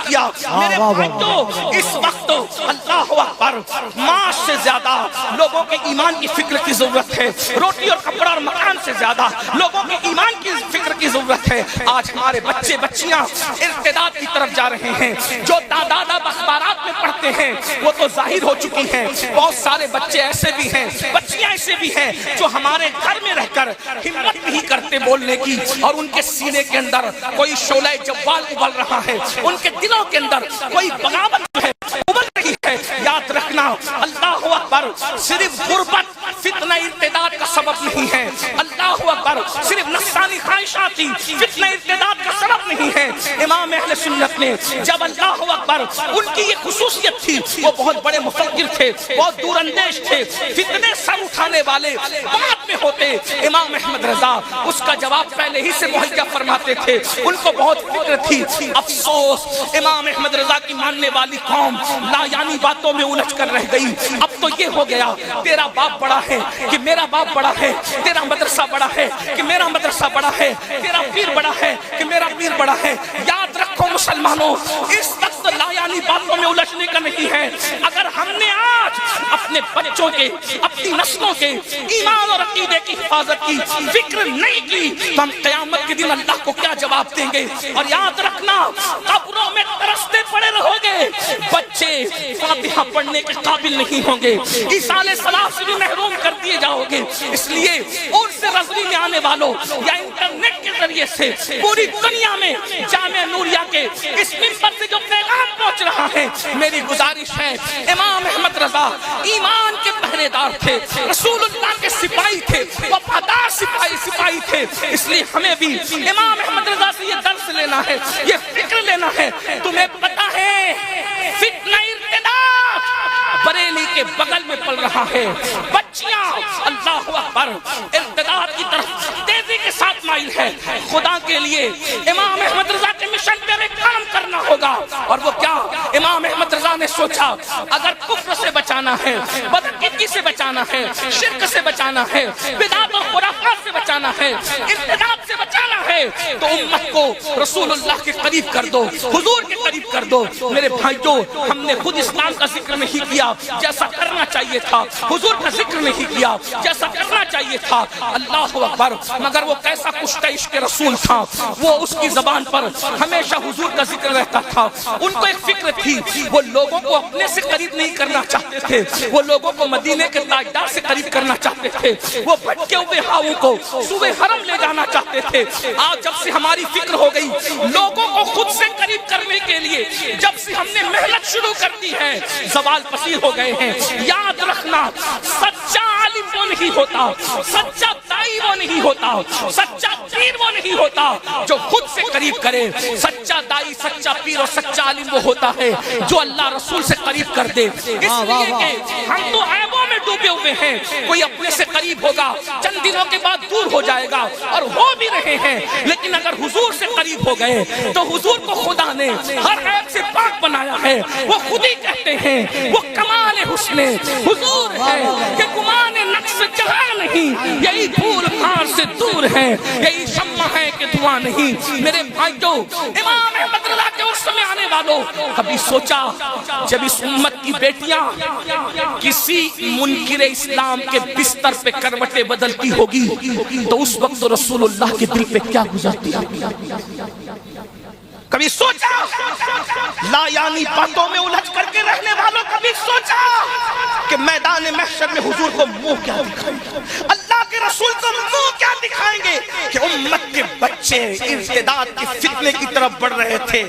کیا۔ میرے بھائیو اس وقت اللہ اکبر ماں سے زیادہ لوگوں کے ایمان کی فکر کی ضرورت ہے، روٹی اور کپڑا اور مکان سے زیادہ لوگوں کے ایمان کی فکر کی ضرورت ہے۔ آج ہمارے بچے بچیاں ارتداد کی طرف جا رہے ہیں، جو دادا اخبارات میں پڑھتے ہیں وہ تو ظاہر ہو چکی ہیں۔ بہت سارے بچے ایسے بھی ہیں، بچیاں ایسے بھی ہیں جو ہمارے گھر میں رہ کر ہمت نہیں کرتے بولنے کی، اور ان کے سینے کے اندر کوئی شعلہ جوال ابل رہا ہے، ان کے دلوں کے اندر کوئی بغاوت ہے ابل رہی ہے۔ یاد رکھنا اللہ اکبر صرف غربت فتنہ ارتداد کا سبب نہیں ہے، اللہ اکبر صرف نفسانی خواہشاتی فتنہ ارتداد کا سبب نہیں ہے۔ امام اہل سنت نے جب اللہ اکبر ان کی یہ خصوصیت تھی، وہ بہت بڑے مفکر تھے، بہت دور اندیش تھے، فتنے سر اٹھانے والے بعد میں ہوتے۔ امام احمد رضا اس کا جواب پہلے ہی سے مہیا فرماتے تھے، ان کو بہت فکر تھی۔ افسوس امام احمد رضا کی ماننے والی قوم لا یعنی باتوں میں الجھ کر رہ گئی۔ اب تو یہ ہو گیا تیرا باپ بڑا ہے کہ میرا باپ بڑا ہے، تیرا مدرسہ بڑا ہے کہ میرا مدرسہ بڑا ہے، تیرا پیر بڑا ہے کہ میرا پیر بڑا ہے۔ یاد رکھو مسلمانوں، اس وقت لا یعنی باتوں میں الجھنے کا نہیں ہے۔ اگر ہم نے آج اپنے بچوں کے، اپنی نسلوں کے ایمان اور عقیدے کی حفاظت کی فکر نہیں کی تو ہم قیامت کے دن اللہ کو کیا جواب دیں گے؟ اور یاد رکھنا قبروں میں ترستے پڑے رہو گے، بچے فاتحہ پڑھنے کے قابل نہیں ہوں گے، ایصال صلاۃ سے بھی محروم کر دیے جاؤ گے۔ اس لیے ان سے رضوی میں آنے والوں یا انٹرنیٹ کے ذریعے سے پوری دنیا میں جامعہ نوریہ کے اس منبر سے جو پیغام پہنچ رہا ہے، میری گزارش ہے امام احمد رضا ایمان کے پہرے دار تھے، رسول اللہ کے سپاہی تھے، وفادار سپاہی تھے۔ اس لیے ہمیں بھی امام احمد رضا سے یہ درس لینا ہے، یہ فکر لینا ہے۔ تمہیں پتہ ہے فتنہ ارتداد بریلی کے بغل میں پل رہا ہے، بچیاں اللہ اکبر ارتداد کی طرف تیزی کے ساتھ مائل ہے۔ خدا کے لیے امام احمد رضا کے مشن پہ ہمیں کام کرنا ہوگا، اور وہ کیا؟ امام احمد رضا نے سوچا اگر کفر سے بچانا ہے، بدعقیدگی سے بچانا ہے، شرک سے بچانا ہے، بدعت اور خرافات سے بچانا ہے، ارتداد سے بچانا ہے، تو امت کو رسول اللہ کے قریب کر دو، حضور کے قریب کر دو۔ میرے بھائیو، ہم نے خود اسلام کا ذکر نہیں کیا جیسا کرنا چاہیے تھا، حضور کا ذکر نہیں کیا جیسا کرنا چاہیے تھا، اللہ اکبر، مگر وہ کیسا کشتہ عشق رسول تھا، وہ اس کی زبان پر ہمیشہ حضور کا ذکر رہتا تھا۔ ان کو ایک فکر تھی، وہ لوگوں کو اپنے سے قریب نہیں کرنا چاہتے تھے، وہ لوگوں کو مدینے کے تاجدار سے قریب کرنا چاہتے تھے، وہ بھٹکے ہوئے ہاؤں کو صوبے حرم لے جانا چاہتے تھے۔ آج جب سے ہماری فکر ہو گئی لوگوں کو خود سے قریب کرنے کے لیے، جب سے ہم نے محنت شروع کر دی ہے، زوال پذیر ہو گئے ہیں۔ یاد رکھنا سچا عالم وہ نہیں ہوتا، سچا دائی وہ نہیں ہوتا، سچا پیر وہ نہیں ہوتا جو خود سے قریب کرے۔ سچا دائی، سچا پیر اور سچا عالم وہ ہوتا ہے جو اللہ رسول سے قریب کر دے۔ اس لیے کہ ہم تو عیبوں میں ڈوبے ہوئے ہیں، کوئی اپنے سے قریب ہوگا چند دنوں کے بعد دور ہو جائے گا، اور ہو بھی رہے ہیں، لیکن اگر حضور سے قریب ہو گئے تو حضور کو خدا نے ہر عیب سے پاک بنایا ہے۔ وہ خود ہی کہتے ہیں وہ کمال حسن حضور ہے کہ گمان نقص جہاں نہیں، یہی پھول خار سے دور ہے، یہی شمع ہے کہ دھواں نہیں۔ میرے بھائیو، امام احمد رضا کے اس میں آنے والوں کبھی سوچا جب اس امت کی بیٹیاں کسی منکر اسلام کے بستر پہ کروٹیں بدلتی ہوگی تو اس وقت رسول اللہ کے دل پہ کیا گزرتی ہوگی؟ کبھی سوچا؟ لا یعنی باتوں میں الجھ کر کے رہنے والوں کبھی سوچا کہ میدان محشر میں حضور کو منہ کیا دکھائیں گے، اللہ کے رسول کو منہ کیا دکھائیں گے کہ امت کے بچے ارتداد کی فتنے کی طرف بڑھ رہے تھے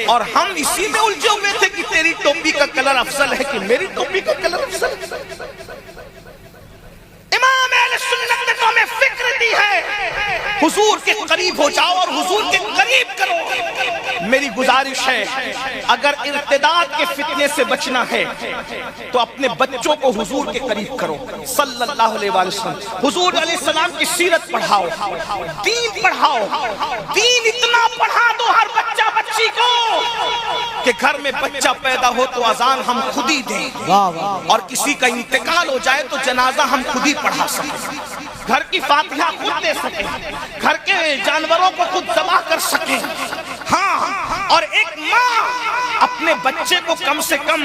اور ہم اسی میں الجھے ہوئے تھے کہ تیری ٹوپی کا کلر افضل ہے کہ میری ٹوپی کا کلر افضل ہے۔ امام اہل سنت نے تو ہمیں فکر دی ہے حضور کے قریب ہو جاؤ اور حضور کے قریب کرو۔ میری گزارش ہے اگر ارتداد کے فتنے سے بچنا ہے تو اپنے بچوں کو حضور کے قریب کرو صلی اللہ علیہ وسلم۔ حضور علیہ السلام کی سیرت پڑھاؤ، دین پڑھاؤ، دین اتنا پڑھا دو ہر بچہ بچی کو کہ گھر میں بچہ پیدا ہو تو اذان ہم خود ہی دیں، اور کسی کا انتقال ہو جائے تو جنازہ ہم خود ہی پڑھا سکیں، گھر کی فاتحہ خود دے سکیں، گھر کے جانوروں کو خود ذبح کر سکیں۔ ہاں، اور ایک ماں اپنے بچے کو کم سے کم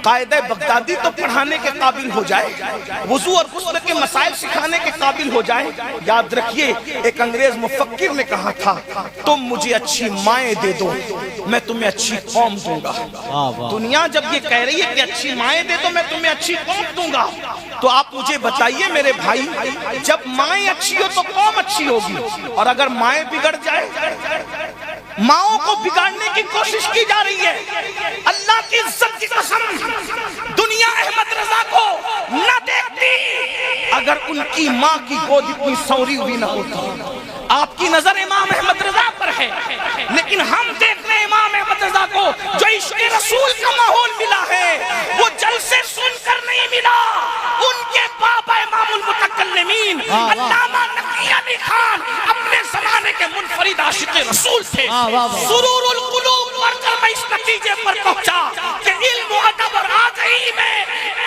قاعدہ بغدادی تو پڑھانے کے قابل ہو جائے، وضو اور غسل کے مسائل سکھانے کے قابل ہو جائے۔ یاد رکھیے ایک انگریز مفکر نے کہا تھا تم مجھے اچھی مائیں دے دو میں تمہیں اچھی قوم دوں گا۔ دنیا جب یہ کہہ رہی ہے کہ اچھی مائیں دے دو میں تمہیں اچھی قوم دوں گا، تو آپ مجھے بتائیے میرے بھائی، جب مائیں اچھی ہو تو قوم اچھی ہوگی، اور اگر مائیں بگڑ جائے، ماؤں کو بگاڑنے کی کوشش کی جا رہی ہے۔ اللہ کی عزت کی قسم دنیا احمد رضا کو نہ دیکھتی اگر ان کی ماں کی گود اتنی سوری ہوئی نہ ہوتی۔ آپ کی نظر امام احمد رضا پر ہے، لیکن ہم دیکھ رہے امام احمد رضا کو جو عشق رسول کا ماحول ملا ہے وہ جلسے سن کر نہیں ملا۔ ان کے بابا امام المتکلمین علامہ نقی علی خان اپنے زمانے کے منفرد عاشق رسول تھے۔ سرور القلوب پڑھ کر میں اس نتیجے پر پہنچا کہ علم و ادب اور آگہی میں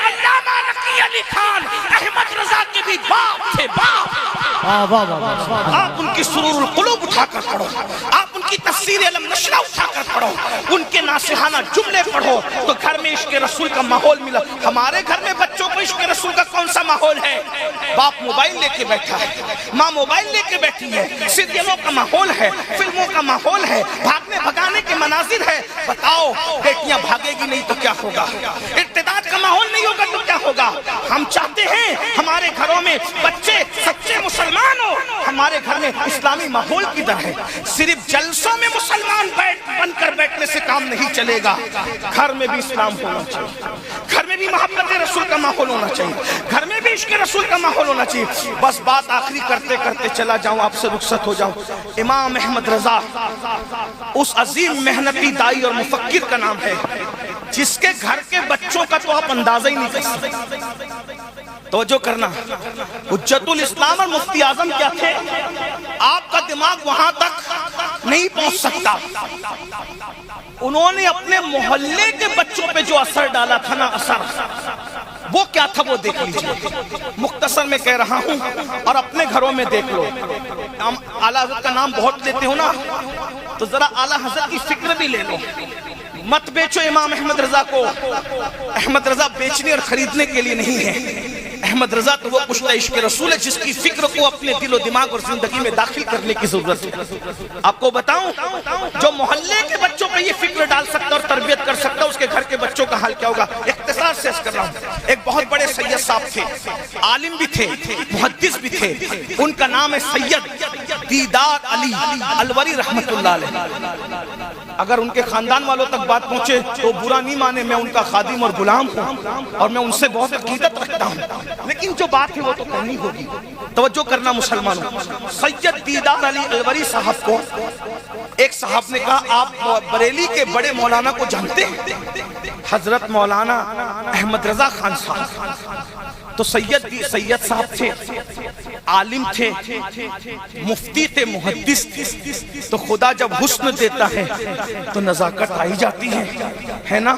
علامہ نقی علی خان احمد رضا کے بھی باپ تھے، باپ۔ آپ ان کی سرور القلوب اٹھا کر پڑھو، آپ ان کی تفسیر علم نشرہ اٹھا کر پڑھو، ان کے ناصحانہ جملے پڑھو تو گھر میں عشق رسول کا ماحول ملا۔ ہمارے گھر میں بچوں کو عشق رسول کا کون سا ماحول ہے؟ باپ موبائل لے کے بیٹھا ہے، ماں موبائل لے کے بیٹھی ہے، سیریلوں کا ماحول ہے، فلموں کا ماحول ہے، بھاگنے بھگانے کے مناظر ہے۔ بتاؤ بیٹیاں بھاگے گی نہیں تو کیا ہوگا؟ ارتداد کا ماحول نہیں ہوگا تو کیا ہوگا؟ ہم چاہتے ہیں ہمارے گھروں میں بچے سچے مسلمان ہو۔ ہمارے گھر میں اسلامی ماحول کدھر ہے؟ صرف جلسوں میں مسلمان بن کر بیٹھنے سے کام نہیں چلے گا، گھر میں بھی اسلام ہونا چاہیے، گھر میں بھی محبت رسول کا ماحول ہونا چاہیے، گھر میں بھی عشق رسول کا ماحول ہونا چاہیے۔ بس بات آخری کرتے کرتے چلا جاؤں، آپ سے رخصت ہو جاؤں۔ امام احمد رضا اس عظیم محنتی دائی اور مفکر کا نام ہے جس کے گھر کے بچوں کا تو آپ اندازہ ہی نہیں کر سکتے۔ توجہ کرنا، حجت الاسلام اور مفتی اعظم کیا تھے؟ آپ کا دماغ وہاں تک نہیں پہنچ سکتا۔ انہوں نے اپنے محلے کے بچوں پہ جو اثر ڈالا تھا نا، اثر وہ کیا تھا وہ دیکھ لیجئے۔ مختصر میں کہہ رہا ہوں اور اپنے گھروں میں دیکھ لو۔ ہم اعلیٰ حضرت کا نام بہت لیتے ہو نا، تو ذرا اعلیٰ حضرت کی فکر بھی لے لو۔ مت بیچو امام احمد رضا کو۔ احمد رضا بیچنے اور خریدنے کے لیے نہیں ہے۔ احمد رضا تو وہ کشتہ عشق رسول ہے جس کی فکر کو اپنے دل و دماغ اور زندگی میں داخل کرنے کی ضرورت ہے۔ آپ کو بتاؤں جو محلے کے بچوں پہ یہ فکر ڈال سکتا اور تربیت کر سکتا، اس کے گھر کے بچوں کا حال کیا ہوگا؟ اختصار سے عرض کر رہا ہوں۔ ایک بہت بڑے سید صاحب تھے، عالم بھی تھے، محدث بھی تھے، ان کا نام ہے سید دیدار علی الوری رحمت اللہ علیہ۔ اگر ان کے خاندان والوں تک بات پہنچے تو برا نہیں مانے، میں ان کا خادم اور غلام ہوں اور میں ان سے بہت عقیدت رکھتا ہوں، لیکن جو بات ہے وہ تو کرنی ہوگی۔ توجہ کرنا مسلمانوں، سید دیدار علی الوری صاحب کو ایک صاحب نے کہا آپ بریلی کے بڑے مولانا کو جانتے ہیں؟ حضرت مولانا احمد رضا خان صاحب۔ تو سید صاحب تھے، عالم تھے، مفتی تھے، محدث تھے۔ تو خدا جب حسن دیتا ہے تو نزاکت آئی جاتی ہے نا؟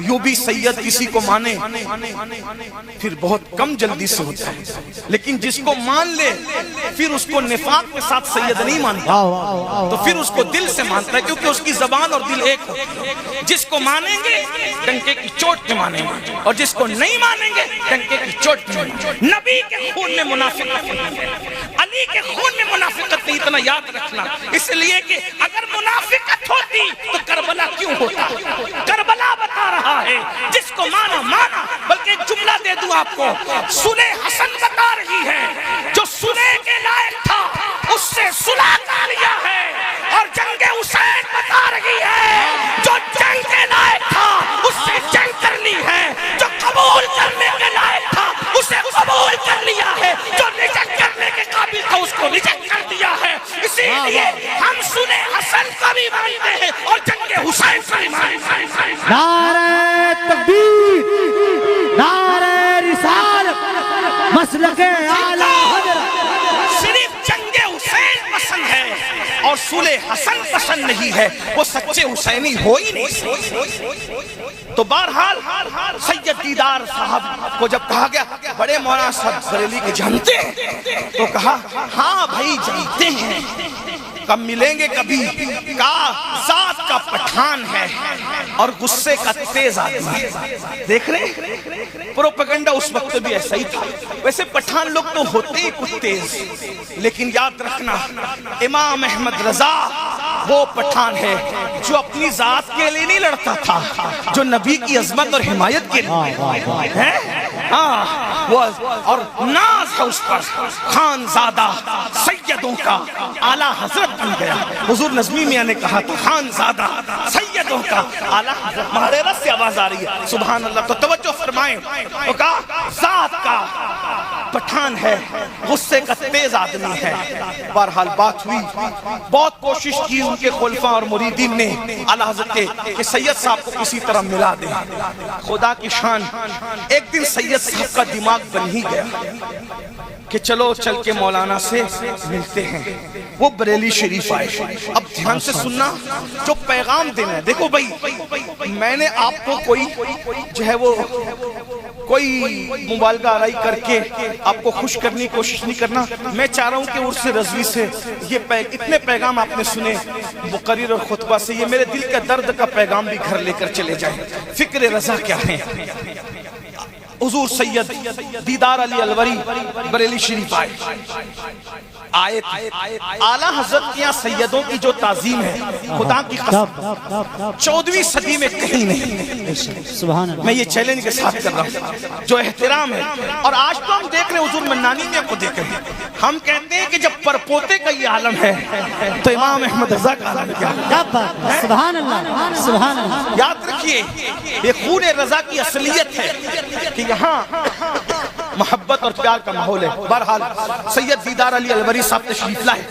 یوں بھی سید کسی کو مانے پھر بہت کم جلدی سے ہوتا ہے، لیکن جس کو مان لے پھر اس کو نفاق کے ساتھ سید نہیں مانتا، تو پھر اس کو دل سے مانتا ہے، کیونکہ اس کی زبان اور دل ایک ہو۔ جس کو مانیں گے ڈنکے کی چوٹ پہ مانیں گے، اور جس کو نہیں مانیں گے ڈنکے کی چوٹ پہ مانیں گے۔ نبی کے خون میں منافقت نہیں ہے، علی کے خون میں منافقت نہیں، اتنا یاد رکھنا۔ اس لیے کہ اگر منافقت ہوتی تو کربلا کیوں ہوتا؟ کربلا بتا رہا ہے جس کو مانا مانا۔ بلکہ ایک جملہ دے دوں آپ کو، صلح حسن بتا رہی ہے جو صلح کے لائق تھا اس سے صلح کر لیا ہے، اور جنگ حسین بتا رہی ہے جو جنگ کے لائق تھا اس سے جنگ کر لی ہے، جو قبول کرنے کے لائق تھا اسے قبول کر لیا ہے، جو ریجیکٹ کرنے کے قابل تھا اس کو ریجیکٹ کر دیا ہے۔ اسی لیے ہم صلح حسن کو بھی مانتے ہیں اور جنگ حسین کو بھی مانتے ہیں۔ نعرہ تکبیر، نعرہ رسالت، مسلک اعلیٰ حضرت۔ صرف جنگ حسین پسند ہے اور صلح حسن پسند نہیں ہے، وہ سچے حسینی ہو ہی نہیں۔ تو بہرحال سید دیدار صاحب کو جب کہا گیا بڑے مولانا صاحب بریلی کے جانتے ہیں، تو کہا ہاں بھائی جانتے ہیں، کب ملیں گے کبھی، کہا ذات کا پٹھان ہے اور غصے کا تیز آدمی ہے۔ دیکھ رہے پروپیگنڈا اس وقت بھی ایسا ہی تھا۔ ویسے پٹھان لوگ تو ہوتے ہی کچھ تیز، لیکن یاد رکھنا امام احمد رضا وہ پٹھان ہے جو اپنی ذات کے لیے نہیں لڑتا تھا، جو نبی کی عظمت اور حمایت کے لیے ہے۔ اور ناز ہے اس پر، خان زادہ سیدوں کا اعلیٰ حضرت بن گیا۔ حضور نظمی میاں نے کہا تو خان زادہ سیدوں کا اعلیٰ حضرت۔ محررہ سے آواز آ رہی ہے، سبحان اللہ۔ تو توجہ فرمائیں، وہ کہا ذات کا پٹھان ہے، غصے کا تیز آدمی ہے۔ بہرحال بات ہوئی، بہت کوشش کی ان کے خلفاء اور مریدین نے اعلیٰ حضرت کہ سید صاحب کو کسی طرح ملا دیں۔ خدا کی شان، ایک دن سید صاحب کا دماغ بن ہی گیا کہ چلو چل کے مولانا سے ملتے ہیں۔ وہ بریلی شریف آئے۔ اب دھیان سے سننا، جو پیغام دینا ہے، دیکھو بھائی میں نے آپ کو کوئی جو ہے وہ کوئی مبالغہ آرائی کر کے آپ کو خوش کرنے کی کوشش نہیں کرنا۔ میں چاہ رہا ہوں کہ عرس رضوی سے یہ اتنے پیغام آپ نے سنے مقرر اور خطبہ سے، یہ میرے دل کا درد کا پیغام بھی گھر لے کر چلے جائیں۔ فکر رضا کیا ہے؟ حضور سید دیدار علی الوری بریلی شریف آئے تھے۔ اعلیٰ حضرت کے یہاں سیدوں کی جو تعظیم ہے، خدا کی قسم 14ویں صدی میں کہیں نہیں۔ میں یہ چیلنج کے ساتھ کر رہا ہوں، جو احترام ہے۔ اور آج تو ہم دیکھ رہے ہیں، حضور منانی میاں کو دیکھ رہے ہیں، ہم کہتے ہیں کہ جب پرپوتے کا یہ عالم ہے تو امام احمد رضا کا عالم کیا ہے؟ سبحان اللہ، سبحان اللہ۔ یاد رکھیے یہ خون رضا کی اصلیت ہے کہ یہاں محبت اور پیار کا ماحول ہے۔ بہرحال سید دیدار علی الوری صاحب تشریف لائے۔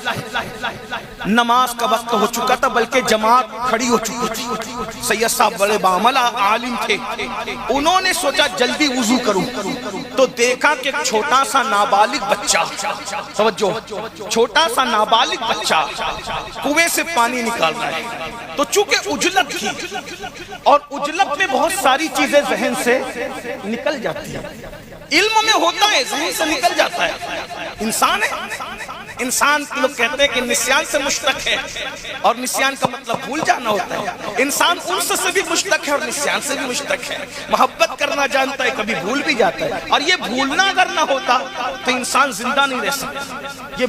نماز کا وقت ہو چکا تھا، بلکہ جماعت کھڑی ہو چکی تھی۔ سید صاحب بڑے بعمل عالم تھے، انہوں نے سوچا جلدی وضو کروں، تو دیکھا کہ ایک چھوٹا سا نابالغ بچہ، توجہ، چھوٹا سا نابالغ بچہ کنویں سے پانی نکال رہا ہے۔ تو چونکہ اجلت تھی، اور اجلت میں بہت ساری چیزیں ذہن سے نکل جاتی ہیں، علم میں ہوتا ہے ذہن سے نکل جاتا ہے۔ انسان ہے، انسان لوگ کہتے ہیں کہ نسیان سے مشتق ہے، اور نسیان کا مطلب بھول جانا ہوتا ہے۔ انسان انس سے بھی مشتق ہے اور نسیان سے بھی مشتق ہے۔ محبت کرنا جانتا ہے، کبھی بھول بھی جاتا ہے، اور یہ بھولنا اگر نہ ہوتا تو انسان زندہ نہیں رہ سکتا۔ یہ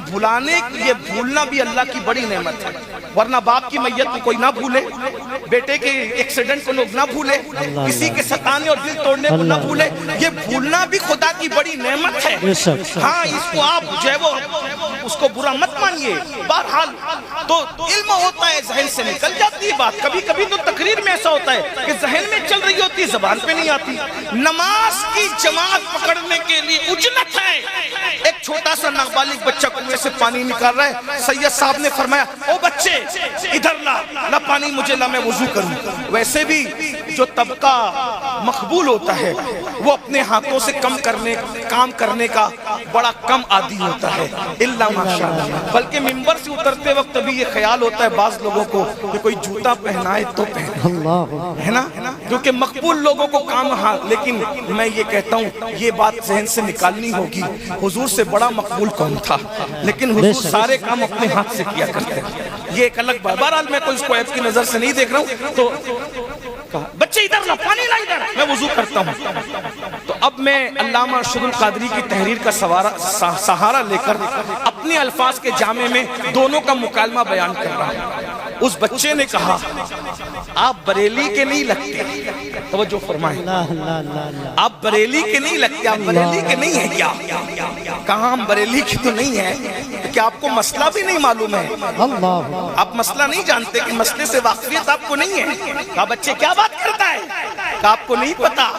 بھولنا بھی اللہ کی بڑی نعمت ہے، ورنہ باپ کی میت کو کوئی نہ بھولے، بیٹے کے ایکسیڈنٹ کو لوگ نہ بھولے، کسی کے ستانے اور دل توڑنے کو نہ بھولے۔ یہ بھولنا بھی خدا کی بڑی نعمت ہے۔ ہاں، اس کو آپ جو ہے وہ اس کو برا مت مانیے۔ بہرحال تو علم ہوتا ہے، ذہن سے نکل جاتی ہے بات۔ کبھی کبھی تو تقریر میں ایسا ہوتا ہے کہ ذہن میں چل رہی ہوتی، زبان پہ نہیں آتی۔ نماز کی جماعت پکڑنے کے لیے اجلت ہے، ایک چھوٹا سا نابالغ بچہ کنویں سے پانی نکال رہا ہے۔ سید صاحب نے فرمایا، او بچے ادھر لا پانی مجھے لا، میں وضو کروں۔ ویسے بھی جو طبقہ مقبول ہوتا ہے وہ اپنے ہاتھوں سے کام کرنے کا بڑا کم عادی ہوتا ہے، الا ماشاءاللہ۔ بلکہ منبر سے اترتے وقت بھی یہ خیال ہوتا ہے بعض لوگوں کو کہ کوئی جوتا پہنائے تو پہنے، ہے نا، کیونکہ مقبول لوگوں کو کام۔ ہاں، لیکن میں یہ کہتا ہوں یہ بات ذہن سے نکالنی ہوگی۔ حضور سے بڑا مقبول کون تھا، لیکن حضور سارے کام اپنے ہاتھ سے کیا کرتے ہیں، یہ ایک الگ بات۔ بہرحال میں کوئی اس کو عیب کی نظر سے نہیں دیکھ رہا ہوں۔ تو بچے ادھر لا پانی لا، ادھر میں وضو کرتا ہوں۔ تو اب میں علامہ ارشد القادری کی تحریر کا سہارا لے کر اپنے الفاظ کے جامع میں دونوں کا مکالمہ بیان کر رہا ہوں۔ اس بچے نے کہا، آپ بریلی کے نہیں لگتے، توجہ فرمائیں، آپ بریلی کے نہیں لگتے، آپ بریلی کے نہیں ہیں کیا؟ کہاں ہم بریلی کی تو نہیں ہیں، کہ آپ کو مسئلہ بھی نہیں معلوم ہے، آپ مسئلہ نہیں جانتے، کہ مسئلے سے واقفیت آپ کو نہیں ہے۔ کہا بچے کیا بات کرتا ہے؟ کہ آپ کو نہیں پتا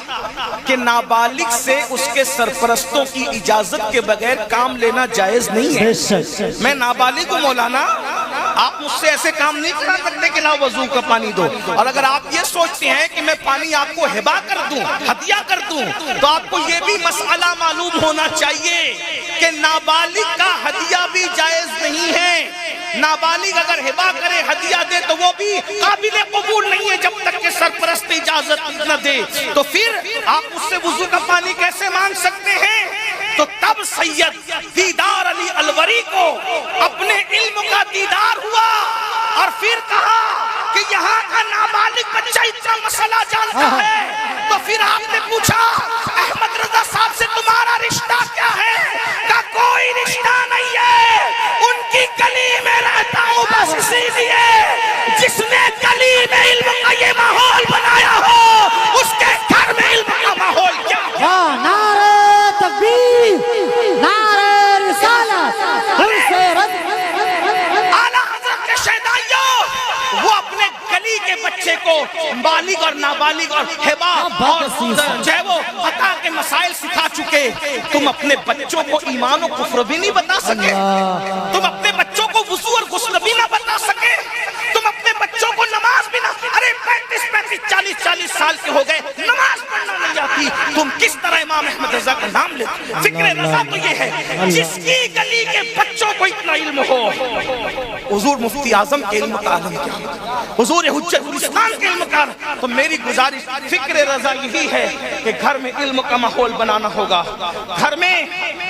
کہ نابالغ سے اس کے سرپرستوں کی اجازت کے بغیر کام لینا جائز نہیں ہے۔ میں نابالغ ہوں مولانا، آپ مجھ سے ایسے کام نہیں کرا سکتے کہ لاؤ وضو کا پانی دو۔ اور اگر آپ یہ سوچتے ہیں کہ میں پانی آپ کو ہبا کر دوں، ہدیہ کر دوں، تو آپ کو یہ بھی مسئلہ معلوم ہونا چاہیے کہ نابالغ کا ہدیہ بھی جائز نہیں ہے۔ نابالغ اگر ہبا کرے، ہدیہ دے، تو وہ بھی قابل قبول نہیں ہے جب تک کہ سرپرست اجازت نہ دے۔ تو پھر آپ اس سے وضو کا پانی کیسے مانگ سکتے ہیں؟ تو تب سید دیدار علی الوری کو اپنے علم کا دیدار ہوا اور پھر کہا کہ یہاں کا نابالغ بچہ اتنا مسئلہ جانتا ہے، تو پھر آپ نے پوچھا احمد رضا صاحب سے تمہارا رشتہ کیا ہے؟ کہا کوئی رشتہ نہیں ہے، ان کی گلی میں رہتا ہوں بس اسی لیے۔ جس نے گلی میں علم کا یہ ماحول بنایا ہو اس کے گھر میں علم کا ماحول کیا ہو؟ نعرہ تکبیر، نعرہ رسالت، ہم سے رد۔ اعلیٰ حضرت کے شہدائیوں، وہ اپنے گلی کے بچے کو بالغ اور نابالغ اور ہبا اور جو ہے وہ عطا کے مسائل سکھا چکے، تم اپنے بچوں کو ایمان و کفر بھی نہیں بتا سکے، تم اپنے بچوں کو وضو اور غسل بھی نہ بتا سکے، تم اپنے بچوں کو نماز بھی نہ، ارے 35-40 سال کے ہو گئے نماز پڑھنا نہیں آتی، تم کس طرح امام احمد رضا کا نام لیتے؟ فکر رضا تو یہ ہے جس کی گلی کے بچوں کو اتنا علم ہو۔ حضور مفتی اعظم کے علم کا عالم کیا، حضور حجت الاسلام کے علم کا، تو میری گزارش فکر رضا یہی ہے کہ گھر میں علم کا ماحول بنانا ہوگا، گھر میں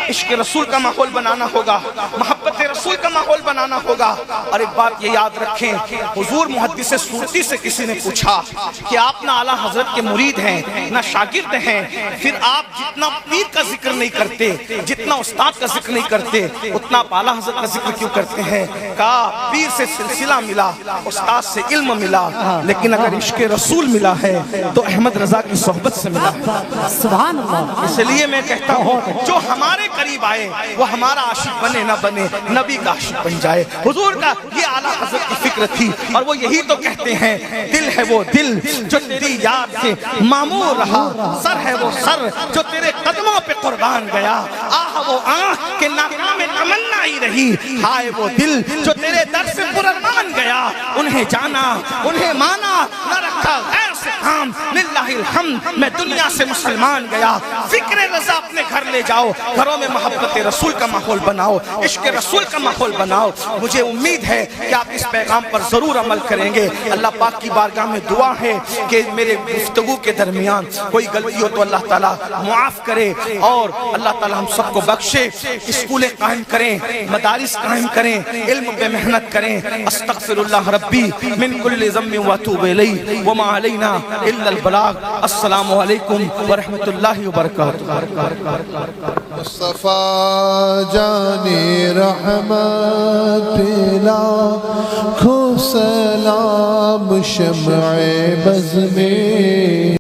عشق رسول کا ماحول بنانا ہوگا، محبت رسول کا ماحول بنانا ہوگا۔ اور ایک بات یہ یاد رکھیں، حضور محدث سورتی سے کسی نے پوچھا کہ آپ نہ اعلیٰ حضرت کے مرید ہیں نہ شاگرد ہیں، پھر آپ جتنا پیر کا ذکر نہیں کرتے، جتنا استاد کا ذکر نہیں کرتے، اتنا آپ اعلیٰ حضرت کا ذکر کیوں کرتے ہیں؟ کہا پیر سے سلسلہ ملا، استاد سے علم ملا، لیکن اگر عشق رسول ملا ہے تو احمد رضا کی صحبت سے ملا ہے۔ سبحان اللہ۔ اس لیے میں کہتا ہوں جو ہمارے قریب آئے وہ ہمارا عاشق بنے نہ بنے، نبی کا عاشق بن جائے۔ حضور کا یہ اعلیٰ حضرت کی فکر تھی، اور وہ یہی تو کہتے ہیں دل ہے وہ دل جو تیری یاد سے معمور رہا، سر ہے وہ سر جو تیرے قدموں پہ قربان گیا، آہ وہ آنکھ کہ ناکام تمنا ہی رہی، ہائے وہ دل جو تیرے در سے پرارمان گیا، انہیں جانا انہیں مانا نہ رکھا غیر سے کام، للہ الحمد میں دنیا سے مسلمان گیا۔ فکر رضا اپنے گھر لے جاؤ، گھروں میں محبت رسول کا ماحول بناؤ، عشق رسول کا ماحول بناؤ۔ مجھے امید ہے کہ آپ اس پیغام پر ضرور عمل کریں گے۔ اللہ پاک کی بارگاہ میں دعا ہے کہ میرے گفتگو کے درمیان کوئی غلطی ہو تو اللہ تعالیٰ معاف کرے، اور اللہ تعالیٰ ہم سب کو بخشے۔ اسکولیں قائم کریں، مدارس قائم کریں، علم پہ محنت کریں۔ استغفر اللہ ربی من کل ذنب واتوب الیہ وما علینا الا البلاغ۔ السلام علیکم ورحمۃ اللہ وبرکاتہ۔ مصطفیٰ جانی رحمت لاکھوں سلام، شمع بز میں